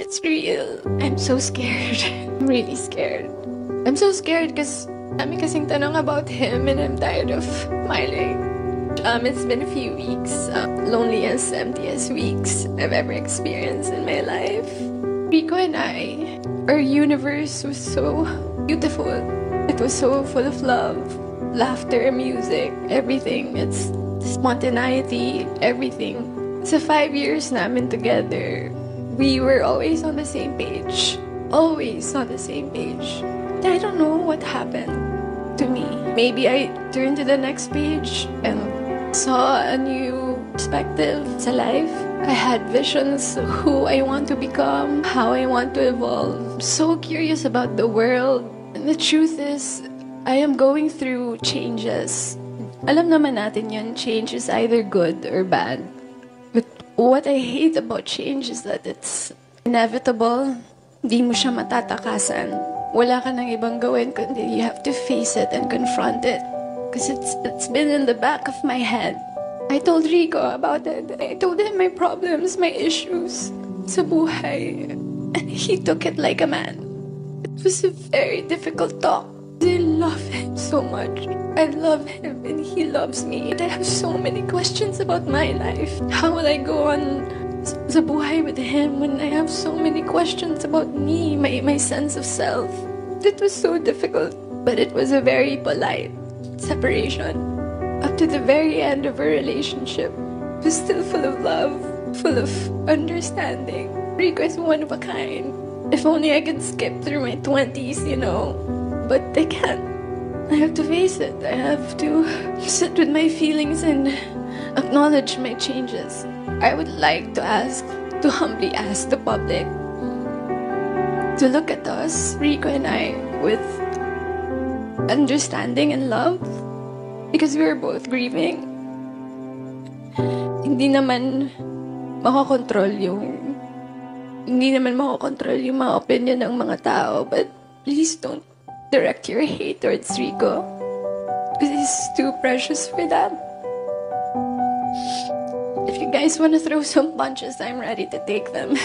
It's real. I'm so scared. I'm really scared. I'm so scared because dami kasing tanong about him and I'm tired of smiling. It's been a few weeks, loneliest, emptiest weeks I've ever experienced in my life. Rico and I, our universe was so beautiful. It was so full of love, laughter, music, everything. It's spontaneity, everything. Sa 5 years namin together, we were always on the same page. Always on the same page. I don't know what happened to me. Maybe I turned to the next page and saw a new perspective to life. I had visions of who I want to become, how I want to evolve. I'm so curious about the world. And the truth is, I am going through changes. Alam naman natin yun, change is either good or bad. But what I hate about change is that it's inevitable. Di mo siya matatakasan. Wala ka nang ibang gawin kundi you have to face it and confront it. Because it's been in the back of my head. I told Rico about it. I told him my problems, my issues sa buhay. And he took it like a man. It was a very difficult talk. I love him so much. I love him and he loves me. I have so many questions about my life. How will I go on sa buhay with him when I have so many questions about me, my sense of self? It was so difficult, but it was a very polite separation. Up to the very end of our relationship, it was still full of love, full of understanding. Rico is one of a kind. If only I could skip through my 20s, you know. But I can't. I have to face it. I have to sit with my feelings and acknowledge my changes. I would like to humbly ask the public to look at us, Rico and I, with understanding and love. Because we were both grieving. Hindi naman makokontrol yung mga opinion ng mga tao, but please don't direct your hate towards Rico. Because he's too precious for that. If you guys want to throw some punches, I'm ready to take them.